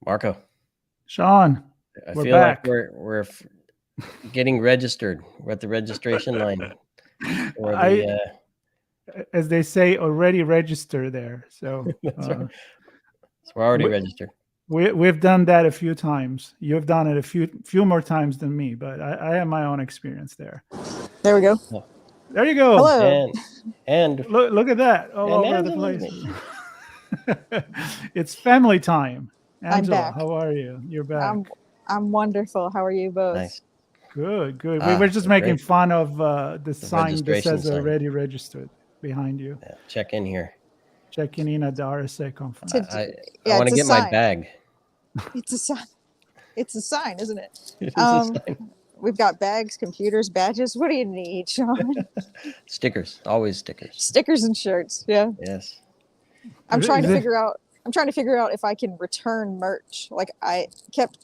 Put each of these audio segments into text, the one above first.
Marco, Sean, I we're feel like back. we're getting registered. We're at the registration line. Or I, the as they say, already registered there. So that's right. So we're already we, registered. we've done that a few times. You've done it a few more times than me, but I have my own experience there. There we go. Oh, There you go. Hello. and Look at that all and over the Angela's place. me. It's family time. I'm Angela, back. how are you? You're back. I'm wonderful. How are you both? Nice. Good. We were just We're making great. fun of the sign that registration says sign. already registered behind you. Yeah, check in here. Checking in at the RSA conference. I Yeah, want to it's a get my sign. bag. It's a sign. It's a sign, isn't it? It is a sign. We've got bags, computers, badges. What do you need, Sean? Stickers, always stickers. Stickers and shirts. Yeah. Yes. I'm trying to Is it- figure out if I can return merch. Like I kept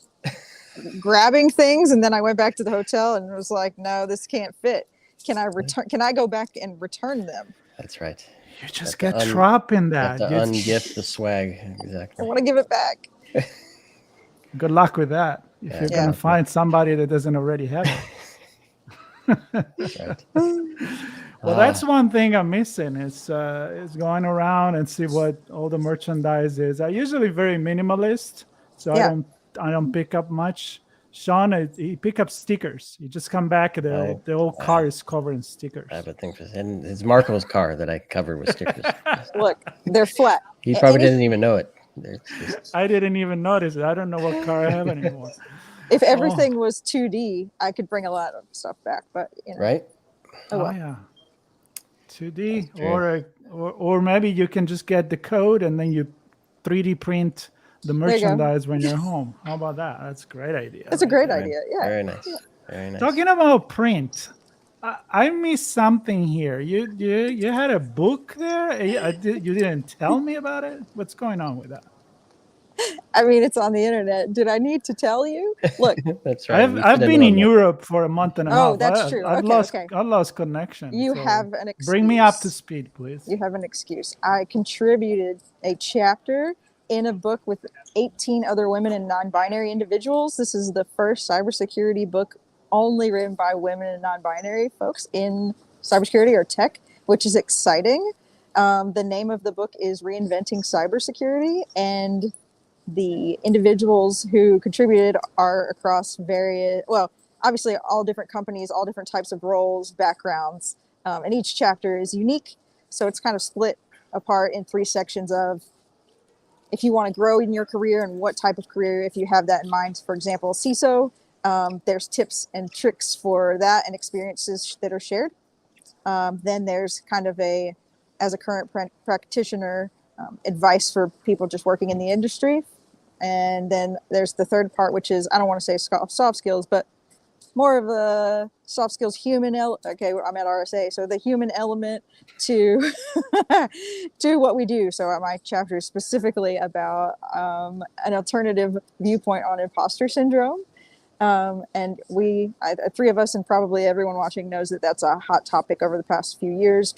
grabbing things and then I went back to the hotel and was like, no, this can't fit. Can I go back and return them? That's right. You just Got get to trapped in You have that. to ungift the swag. I Exactly. want to give it back. Good luck with that. If Yeah, you're yeah. gonna find somebody that doesn't already have it. That's right. Well, that's one thing I'm missing is going around and see what all the merchandise is. I'm usually very minimalist, so Yeah. I don't pick up much. Sean, he pick up stickers. You just come back, the whole car is covered in stickers. I have a thing for, and it's Marco's car that I covered with stickers. Look, they're flat. He probably didn't even know it. I didn't even notice it. I don't know what car I have anymore. If everything was 2D, I could bring a lot of stuff back, but you know. Right? Oh, well. Yeah. 2D or maybe you can just get the code and then you 3D print the merchandise when you're home. How about that? That's a great idea. That's a great idea. Yeah. Very nice. Very nice. Talking about print, I missed something here. You had a book there. You didn't tell me about it. What's going on with that? I mean, it's on the internet. Did I need to tell you? Look, That's right. I've been in Europe for a month and a half. Oh, that's true. I lost connection. You have an excuse. Bring me up to speed, please. You have an excuse. I contributed a chapter in a book with 18 other women and non-binary individuals. This is the first cybersecurity book only written by women and non-binary folks in cybersecurity or tech, which is exciting. The name of the book is Reinventing Cybersecurity, and the individuals who contributed are across obviously all different companies, all different types of roles, backgrounds, and each chapter is unique. So it's kind of split apart in 3 sections of if you want to grow in your career and what type of career, if you have that in mind. For example, CISO, there's tips and tricks for that and experiences that are shared. Then there's kind of as a current practitioner, advice for people just working in the industry. And then there's the third part, which is, I don't want to say soft skills, but more of a soft skills human okay, I'm at RSA, so the human element to what we do. So my chapter is specifically about an alternative viewpoint on imposter syndrome. And 3 of us, and probably everyone watching knows that that's a hot topic over the past few years,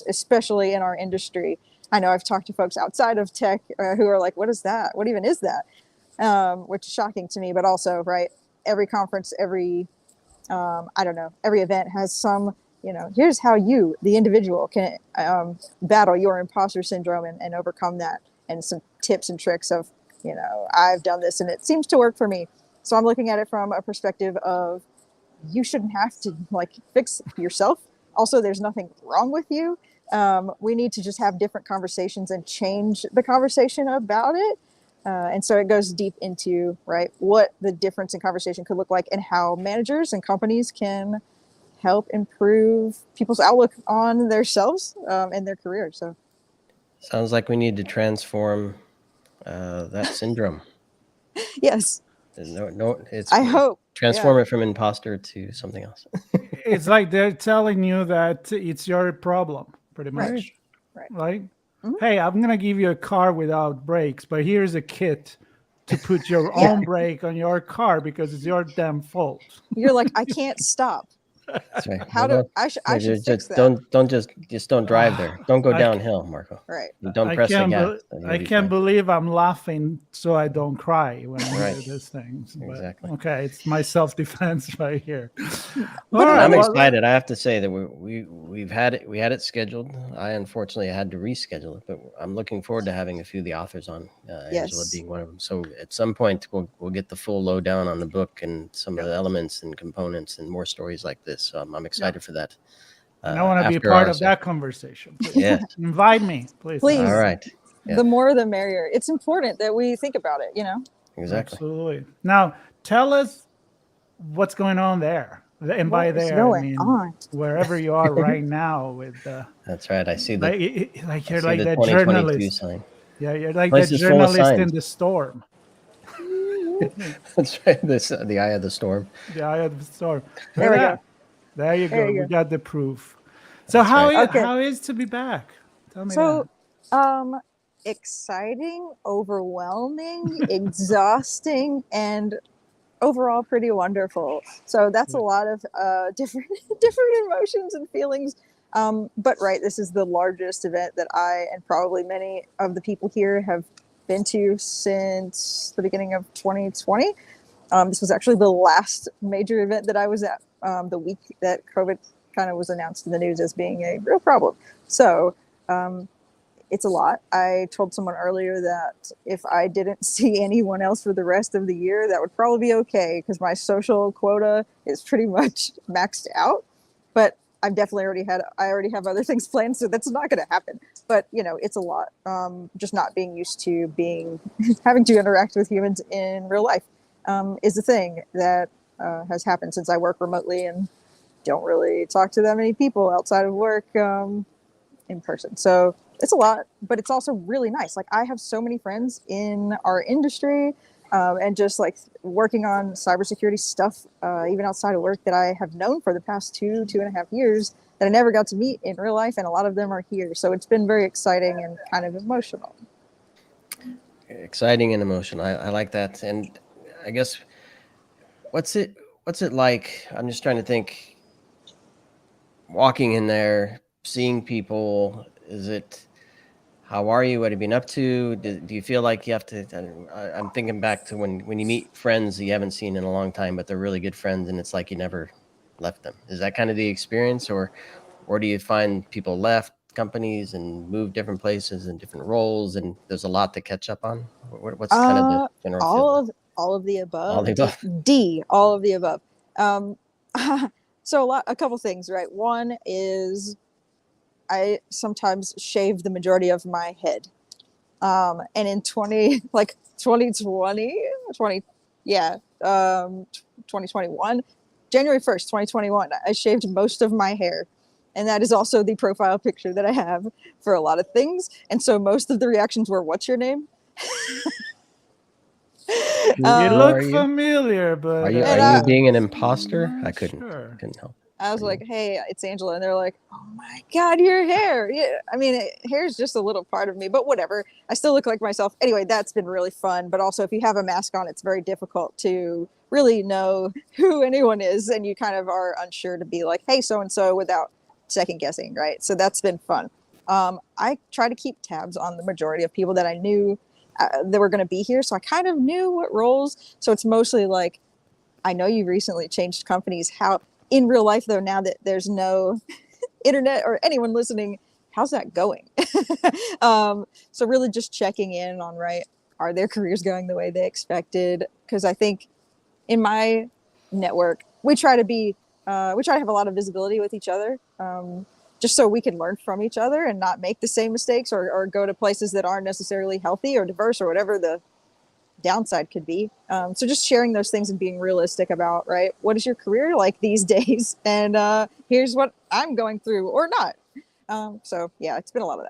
especially in our industry. I know I've talked to folks outside of tech who are like, what is that? What even is that? Which is shocking to me, but also, right, every conference, every event has some, here's how you, the individual, can battle your imposter syndrome and overcome that, and some tips and tricks of, I've done this and it seems to work for me. So I'm looking at it from a perspective of you shouldn't have to fix yourself. Also, there's nothing wrong with you. We need to just have different conversations and change the conversation about it. And so it goes deep into, right, what the difference in conversation could look like and how managers and companies can help improve people's outlook on themselves and their career. So sounds like we need to transform that syndrome. Yes. I hope. Transform it from imposter to something else. It's like they're telling you that it's your problem, pretty much. Right. Mm-hmm. Hey, I'm going to give you a car without brakes, but here's a kit to put your own brake on your car because it's your damn fault. You're like, I can't stop. That's right. How Well, do I should just fix that. don't drive there. Don't go I downhill, Marco. Right. And don't I press the can't. gas. Be- and you'll I be can't fine. believe I'm laughing so I don't cry when I hear Right. these things. But Exactly. okay, it's my self-defense right here. But All And right. I'm Well, excited. I have to say that we've had it. We had it scheduled. I unfortunately had to reschedule it, but I'm looking forward to having a few of the authors on. Angela Yes. being one of them. So at some point we'll get the full lowdown on the book and some of the elements and components and more stories like this. So I'm excited for that. and I want to be After part our of that conversation. Please. Yes. Invite me, please. Please. All right. Yeah. The more the merrier. It's important that we think about it, Exactly. Absolutely. Now, tell us what's going on there. And by What is there, I going mean on? wherever you are right now with That's right. I see like, I you're see like the that 2022 journalist. sign. Yeah, you're like Place that is full of journalist in signs. the storm. That's right. The eye of the storm. The eye of the storm. There we go. There you There go. you We go. got the proof. So That's right. Okay. how is to be back? Tell me So, that. exciting, overwhelming, exhausting, and overall pretty wonderful. So that's a lot of different emotions and feelings. But right, this is the largest event that I and probably many of the people here have been to since the beginning of 2020. This was actually the last major event that I was at the week that COVID kind of was announced in the news as being a real problem. So it's a lot. I told someone earlier that if I didn't see anyone else for the rest of the year, that would probably be okay because my social quota is pretty much maxed out. But I've definitely I already have other things planned, so that's not going to happen. But it's a lot. Just not being used to having to interact with humans in real life is the thing that has happened since I work remotely and don't really talk to that many people outside of work in person. So it's a lot, but it's also really nice. Like I have so many friends in our industry and just like working on cybersecurity stuff, even outside of work that I have known for the past 2.5 years that I never got to meet in real life. And a lot of them are here. So it's been very exciting and kind of emotional. Exciting and emotional. I like that. And I guess what's it like? I'm just trying to think. Walking in there, seeing people, how are you? What have you been up to? Do you feel like you have to? I'm thinking back to when you meet friends that you haven't seen in a long time, but they're really good friends, and it's like you never left them. Is that kind of the experience, or do you find people left companies and moved different places and different roles, and there's a lot to catch up on? What's kind of the general feel? All of the above. All the above. All of the above. So a couple things, right? One is I sometimes shave the majority of my head. And in 2021, January 1st, 2021, I shaved most of my hair. And that is also the profile picture that I have for a lot of things. And so most of the reactions were, "What's your name?" You look familiar, but are you being an imposter? I couldn't help. I was like, "Hey, it's Angela," and they're like, "Oh my God, your hair!" Yeah, I mean, hair is just a little part of me, but whatever. I still look like myself. Anyway, that's been really fun. But also, if you have a mask on, it's very difficult to really know who anyone is, and you kind of are unsure to be like, "Hey, so and so," without second guessing, right? So that's been fun. I try to keep tabs on the majority of people that I knew that were going to be here, so I kind of knew what roles. So it's mostly like, I know you recently changed companies. How in real life, though, now that there's no internet or anyone listening, how's that going? So really just checking in on, right, are their careers going the way they expected? Because I think in my network, we try to have a lot of visibility with each other, just so we can learn from each other and not make the same mistakes or go to places that aren't necessarily healthy or diverse or whatever the downside could be. So just sharing those things and being realistic about, right, what is your career like these days? And here's what I'm going through or not. So yeah, it's been a lot of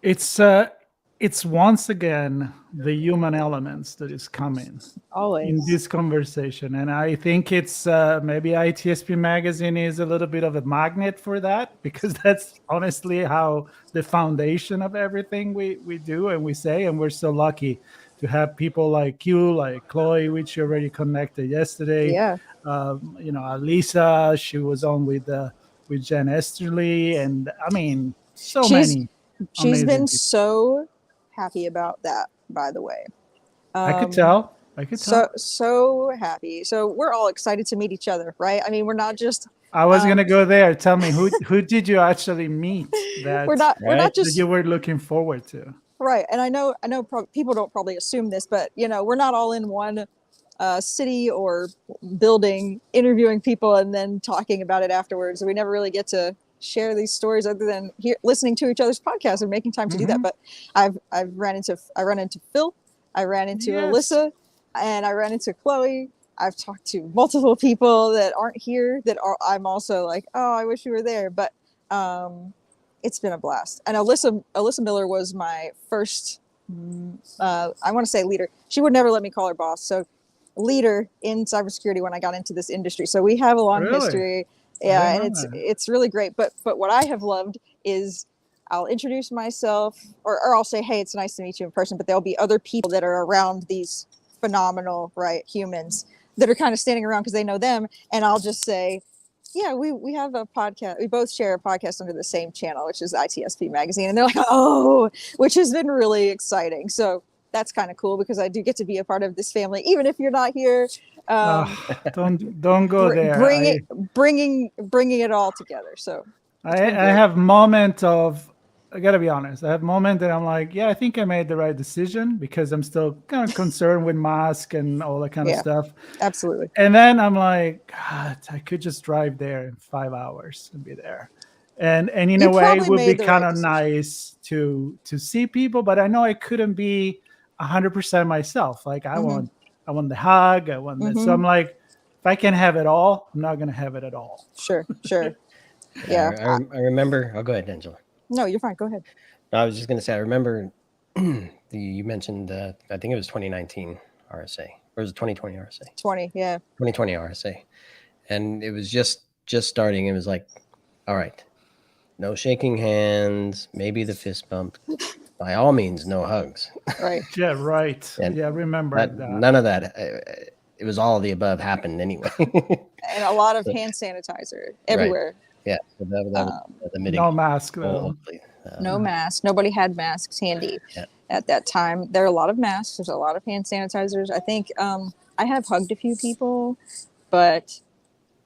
that. It's once again the human elements that is coming Always in this conversation, and I think it's maybe ITSP Magazine is a little bit of a magnet for that, because that's honestly how the foundation of everything we do and we say, and we're so lucky have people like you, like Chloe, which you already connected yesterday. Yeah. Lisa, she was on with Jen Esterly, and I mean, so She's many she's amazing been people. so happy about that, by the way. I could tell. So happy. So we're all excited to meet each other, right? I mean, we're not just I was gonna go there. Tell me, who did you actually meet we're that not Right? that you just were looking forward to? right. And I know people don't probably assume this, but we're not all in one city or building interviewing people and then talking about it afterwards. We never really get to share these stories other than listening to each other's podcasts and making time to do that. But I run into Phil, I ran into Yes. Alyssa, and I ran into Chloe. I've talked to multiple people that aren't here that I'm also like, oh, I wish you were there. But it's been a blast. And Alyssa Miller was my first I want to say leader. She would never let me call her boss. So leader in cybersecurity when I got into this industry. So we have a long Really? history. I Yeah, didn't and know that. it's really great. But what I have loved is I'll introduce myself or I'll say, hey, it's nice to meet you in person, but there'll be other people that are around these phenomenal, right, humans that are kind of standing around because they know them. And I'll just say, yeah, we have a podcast. We both share a podcast under the same channel, which is ITSP Magazine. And they're like, oh, which has been really exciting. So that's kind of cool because I do get to be a part of this family, even if you're not here. Don't go there. Bringing it all together. So I have moment of, I gotta be honest, I have moment that I'm like, yeah, I think I made the right decision because I'm still kind of concerned with mask and all that kind of stuff. Absolutely. And then I'm like, God, I could just drive there in 5 hours and be there. And in a way, it would be kind of nice to see people, but I know I couldn't be 100% myself. Like I want the hug, I want this. So I'm like, if I can have it all, I'm not gonna have it at all. Sure. Yeah. I remember. Oh, go ahead, Angela. No, you're fine. Go ahead. I was just going to say, I remember you mentioned, I think it was 2019 RSA, or was it 2020 RSA? 2020 RSA. And it was just starting. It was like, all right, no shaking hands, maybe the fist bump. By all means, no hugs. Right. Yeah, right. And yeah, remember that. None of that. It was all of the above happened anyway. And a lot of hand sanitizer everywhere. Right. Yeah. So that was the no mask. No mask. Nobody had masks handy at that time. There are a lot of masks. There's a lot of hand sanitizers. I think I have hugged a few people, but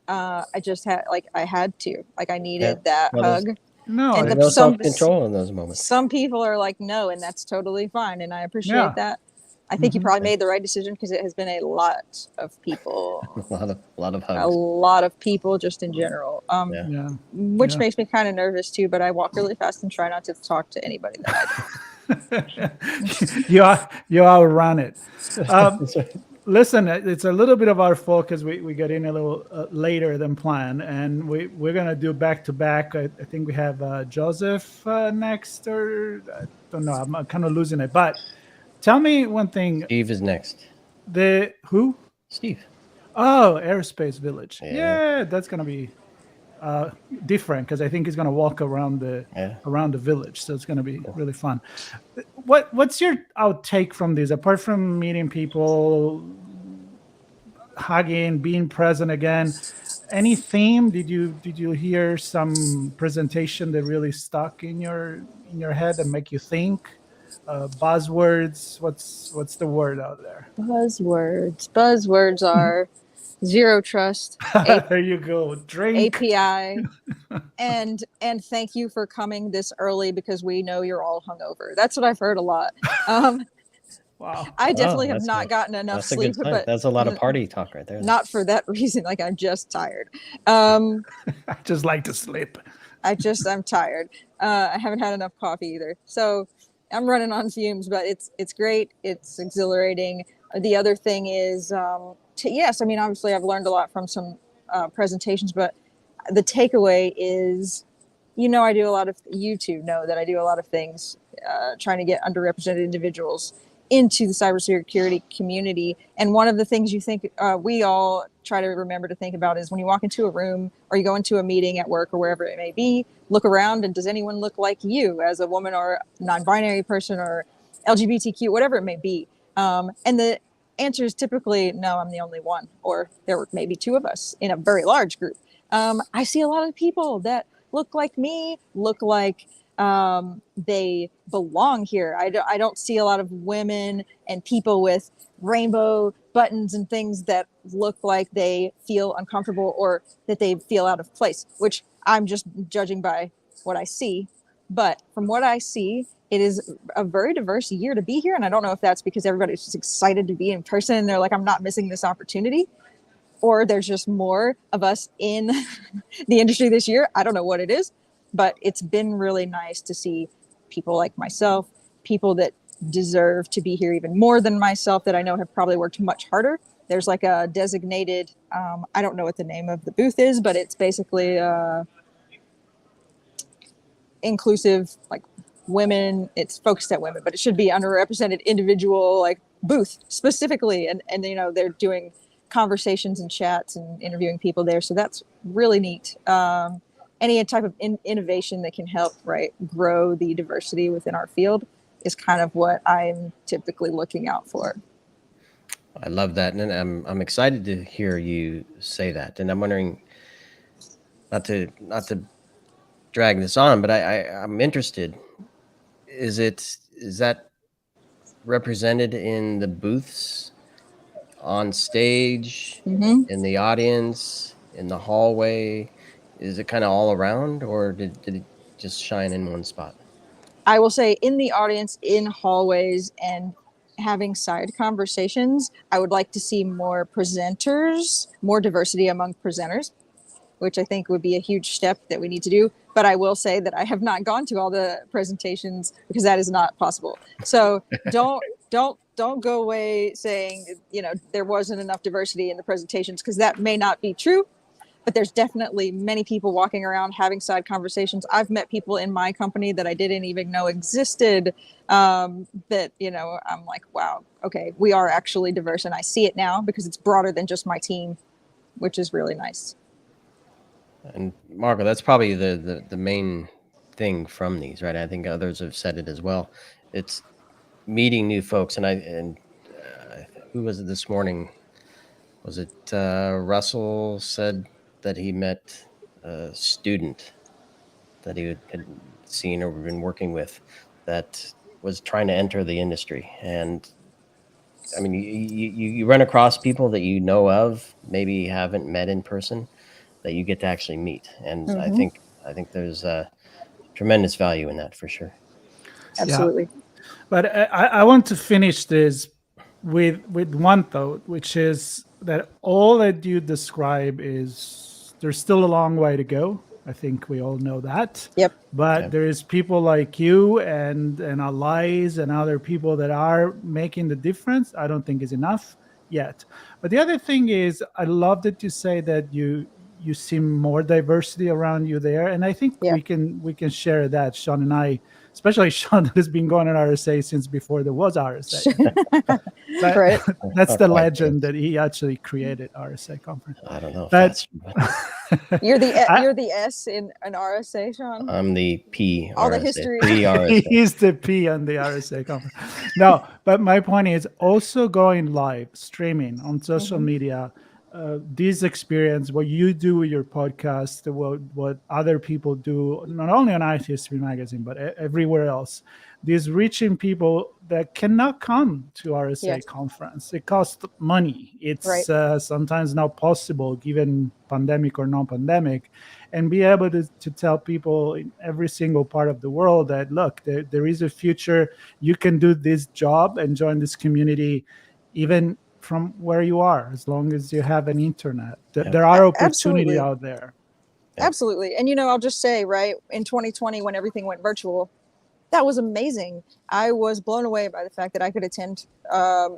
I just had I had to. I needed that hug. No, and no self-control in those moments. Some people are like, no, and that's totally fine. And I appreciate that. I think you probably made the right decision because it has been a lot of people. a lot of hugs. A lot of people just in general. Which makes me kind of nervous too, but I walk really fast and try not to talk to anybody that I don't. you outrun it. Listen, it's a little bit of our fault because we got in a little later than planned, and we're going to do back-to-back. I think we have Joseph next, or I don't know. I'm kind of losing it. But tell me one thing. Steve is next. Who? Steve. Oh, Aerospace Village. Yeah, that's going to be different because I think he's going to walk around the village. So it's going to be really fun. What's your outtake from this? Apart from meeting people, hugging, being present again, any theme? Did you hear some presentation that really stuck in your head and make you think? Buzzwords. What's the word out there? Buzzwords are zero trust. There you go. Drink. API. and thank you for coming this early because we know you're all hungover. That's what I've heard a lot. Wow. I definitely have not gotten enough sleep. But that's a lot of party talk right there. Not for that reason. I'm just tired. I just like to sleep. I'm tired. I haven't had enough coffee either. So I'm running on fumes, but it's great. It's exhilarating. The other thing is, obviously I've learned a lot from some presentations, but the takeaway is, I do a lot of, you two know that I do a lot of things trying to get underrepresented individuals into the cybersecurity community. And one of the things you think we all try to remember to think about is when you walk into a room or you go into a meeting at work or wherever it may be, look around and does anyone look like you as a woman or non-binary person or LGBTQ, whatever it may be. And the answer is typically, no, I'm the only one, or there were maybe two of us in a very large group. I see a lot of people that look like me, look like they belong here. I don't see a lot of women and people with rainbow buttons and things that look like they feel uncomfortable or that they feel out of place, which I'm just judging by what I see. But from what I see, it is a very diverse year to be here. And I don't know if that's because everybody's just excited to be in person and they're like, I'm not missing this opportunity, or there's just more of us in the industry this year. I don't know what it is, but it's been really nice to see people like myself, people that deserve to be here even more than myself, that I know have probably worked much harder. There's like a designated, I don't know what the name of the booth is, but it's basically inclusive, like women, it's focused at women, but it should be underrepresented individual like booth specifically. And you know, they're doing conversations and chats and interviewing people there. So that's really neat. Any type of innovation that can help, right, grow the diversity within our field is kind of what I'm typically looking out for. I love that. And I'm excited to hear you say that. And I'm wondering, not to drag this on, but I'm interested. Is that represented in the booths, on stage, in the audience, in the hallway? Is it kind of all around, or did it just shine in one spot? I will say in the audience, in hallways, and having side conversations. I would like to see more presenters, more diversity among presenters, which I think would be a huge step that we need to do. But I will say that I have not gone to all the presentations because that is not possible. So don't go away saying, you know, there wasn't enough diversity in the presentations, because that may not be true. But there's definitely many people walking around having side conversations. I've met people in my company that I didn't even know existed, that, you know, I'm like, wow, okay, we are actually diverse. And I see it now because it's broader than just my team, which is really nice. And Marco, that's probably the main thing from these, right? I think others have said it as well. It's meeting new folks. And who was it this morning? Was it Russell said that he met a student that he had seen or been working with that was trying to enter the industry. And I mean, you run across people that you know of, maybe haven't met in person, that you get to actually meet. And I think there's tremendous value in that for sure. Absolutely. Yeah. But I want to finish this with one thought, which is that all that you describe is there's still a long way to go. I think we all know that. Yep. But there is people like you and allies and other people that are making the difference. I don't think is enough yet. But the other thing is, I love that you say that you see more diversity around you there, and I think we can share that, Sean and I. Especially Sean, that has been going on RSA since before there was RSA. Right. That's the legend that he actually created RSA conference. I don't know if that's You're the S in an RSA, Sean? I'm the P. All RSA, the history. Pre-RSA. He's the P on the RSA conference. No, but my point is also going live, streaming on social media. This experience, what you do with your podcast, what other people do, not only on IT History Magazine, but everywhere else, this reaching people that cannot come to RSA conference. It costs money. It's sometimes not possible given pandemic or non-pandemic, and be able to tell people in every single part of the world that, look, there is a future. You can do this job and join this community, even from where you are, as long as you have an internet. There are opportunities out there. Absolutely. And, you know, I'll just say, right, in 2020, when everything went virtual, that was amazing. I was blown away by the fact that I could attend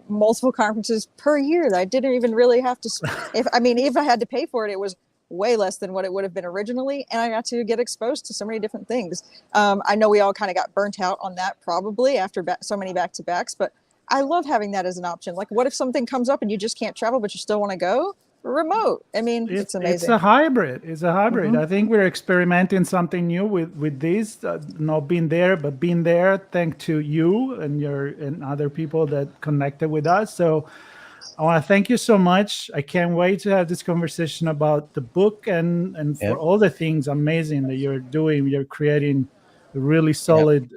multiple conferences per year that I didn't even really have to. If I had to pay for it, it was way less than what it would have been originally. And I got to get exposed to so many different things. I know we all kind of got burnt out on that probably after so many back-to-backs, but I love having that as an option. Like, what if something comes up and you just can't travel, but you still want to go? remote. I mean, it's amazing. It's a hybrid. It's a hybrid. Mhm. I think we're experimenting something new with this. Not being there, but being there. Thanks to you and other people that connected with us. So I want to thank you so much. I can't wait to have this conversation about the book and for Yep. all the things amazing that you're doing. You're creating a really solid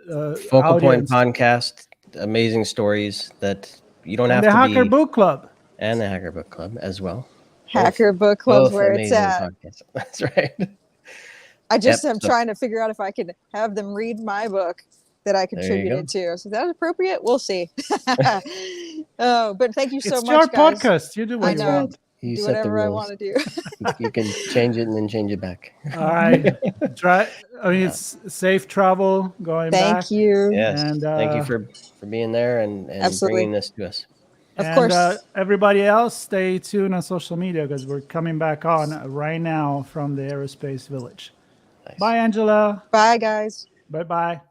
Focal audience. Point podcast, amazing stories that you don't And have the to Hacker be, Book Club. and the Hacker Book Club as well. Hacker Book Club's Both where it's amazing at. podcasts. That's right. I just am so trying to figure out if I could have them read my book that I contributed to. So is that appropriate? We'll see. Oh, but thank you so It's much, your guys. podcast. You do what I you know. want. You Do set the whatever I rules. want to do. You can change it and then change it back. All right. It's safe travel going back. Thank you. Yes. And thank you for being there and Absolutely. bringing this to us. Of course. Everybody else, stay tuned on social media because we're coming back on right now from the Aerospace Village. Nice. Bye, Angela. Bye, guys. Bye-bye.